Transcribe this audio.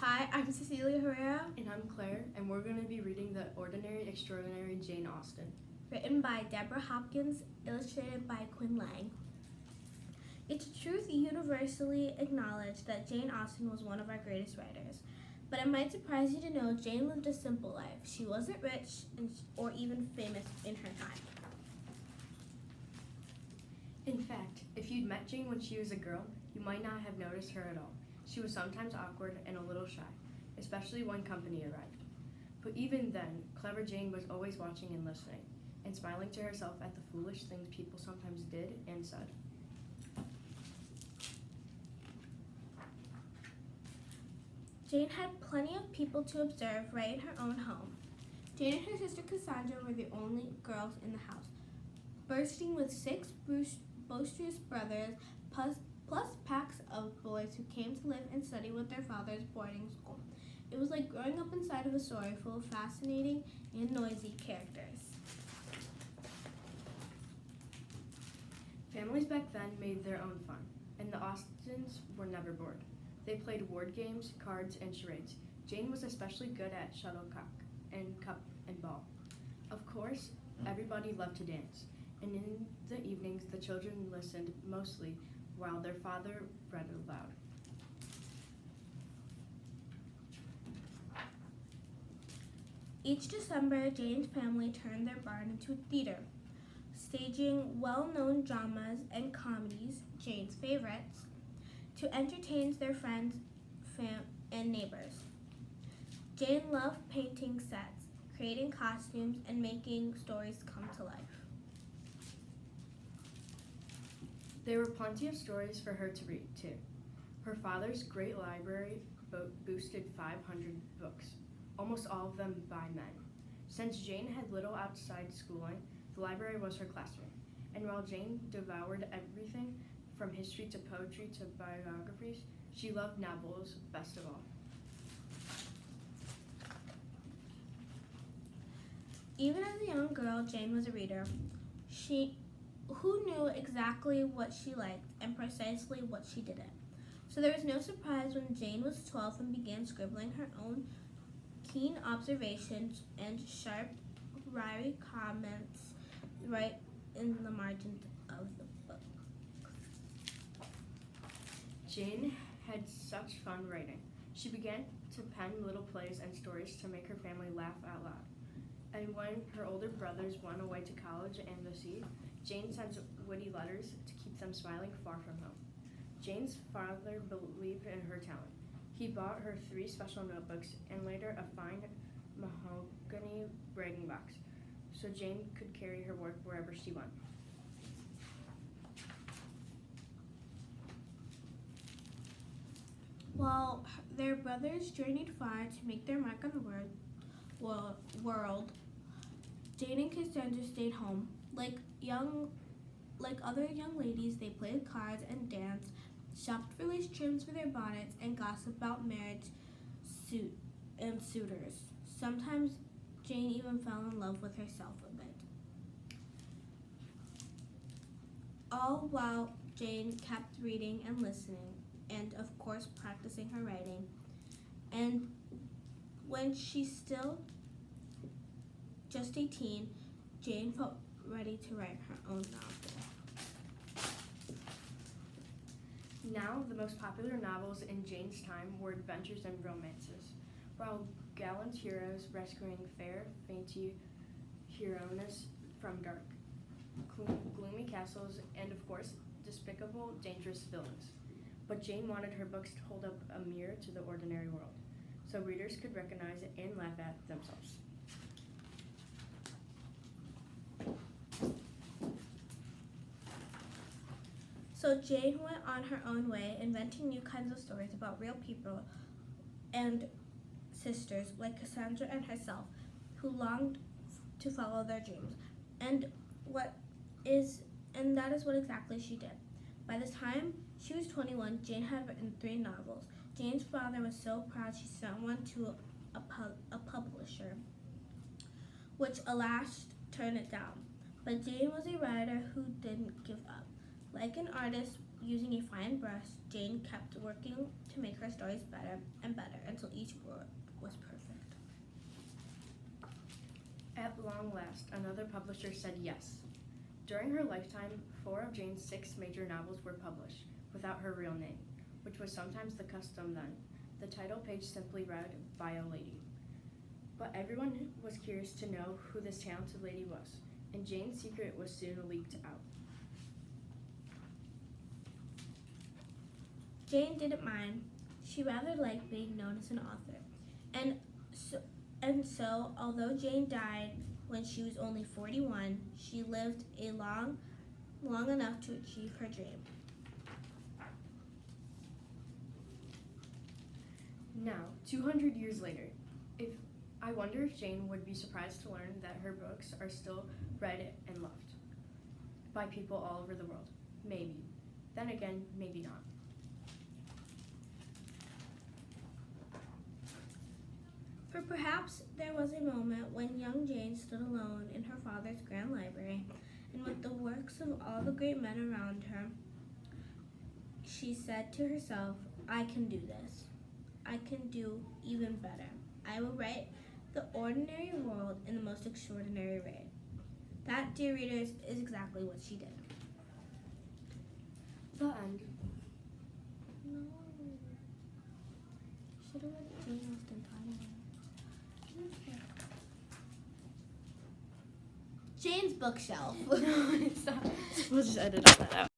Hi, I'm Cecilia Herrera, And I'm Claire, and we're going to be reading The Ordinary Extraordinary Jane Austen. written by Deborah Hopkins, illustrated by Quinn Lang. It's a truth universally acknowledged that Jane Austen was one of our greatest writers. But it might surprise you to know Jane lived a simple life. She wasn't rich or even famous in her time. In fact, if you'd met Jane when she was a girl, you might not have noticed her at all. She was sometimes awkward and a little shy, especially when company arrived. But even then, clever Jane was always watching and listening, and smiling to herself at the foolish things people sometimes did and said. Jane had plenty of people to observe right in her own home. Jane and her sister Cassandra were the only girls in the house, bursting with six boisterous brothers plus packs of boys who came to live and study with their father's boarding school. It was like growing up inside of a story full of fascinating and noisy characters. Families back then made their own fun, and the Austens were never bored. They played word games, cards, and charades. Jane was especially good at shuttlecock and cup and ball. Of course, everybody loved to dance, and in the evenings the children listened mostly while their father read aloud. Each December, Jane's family turned their barn into a theater, staging well-known dramas and comedies, Jane's favorites, to entertain their friends and neighbors. Jane loved painting sets, creating costumes, and making stories come to life. There were plenty of stories for her to read, too. Her father's great library boosted 500 books, almost all of them by men. Since Jane had little outside schooling, the library was her classroom. And while Jane devoured everything from history to poetry to biographies, she loved novels best of all. Even as a young girl, Jane was a reader. Who knew exactly what she liked and precisely what she didn't. So there was no surprise when Jane was 12 and began scribbling her own keen observations and sharp, wry comments right in the margins of the book. Jane had such fun writing. She began to pen little plays and stories to make her family laugh out loud. And when her older brothers went away to college and the sea, Jane sent witty letters to keep them smiling far from home. Jane's father believed in her talent. He bought her 3 special notebooks and later a fine mahogany writing box, so Jane could carry her work wherever she went. While their brothers journeyed far to make their mark on the world, Jane and Cassandra stayed home. Like other young ladies, they played cards and danced, shopped for lace trims for their bonnets, and gossiped about marriage and suitors. Sometimes Jane even fell in love with herself a bit. All while Jane kept reading and listening, and of course practicing her writing. And when she's still just 18, Jane felt ready to write her own novel. Now, the most popular novels in Jane's time were adventures and romances, while gallant heroes rescuing fair, fainty heroines from dark, gloomy castles, and of course, despicable, dangerous villains. But Jane wanted her books to hold up a mirror to the ordinary world, so readers could recognize it and laugh at themselves. So Jane went on her own way, inventing new kinds of stories about real people and sisters like Cassandra and herself, who longed to follow their dreams. And that is what exactly she did. By the time she was 21, Jane had written 3 novels. Jane's father was so proud she sent one to a publisher, which alas turned it down. But Jane was a writer who didn't give up. Like an artist using a fine brush, Jane kept working to make her story stories better and better until each word was perfect. At long last, another publisher said yes. During her lifetime, 4 of Jane's 6 major novels were published, without her real name, which was sometimes the custom then. The title page simply read, "By a Lady." But everyone was curious to know who this talented lady was, and Jane's secret was soon leaked out. Jane didn't mind. She rather liked being known as an author. And so, although Jane died when she was only 41, she lived a long enough to achieve her dream. Now, 200 years later, I wonder if Jane would be surprised to learn that her books are still read and loved by people all over the world. Maybe. Then again, maybe not. For perhaps there was a moment when young Jane stood alone in her father's grand library, and with the works of all the great men around her, she said to herself, "I can do this. I can do even better. I will write the ordinary world in the most extraordinary way." That, dear readers, is exactly what she did. The end. No. Should have read Jane Austen title. Jane's Bookshelf. We'll just edit all that out.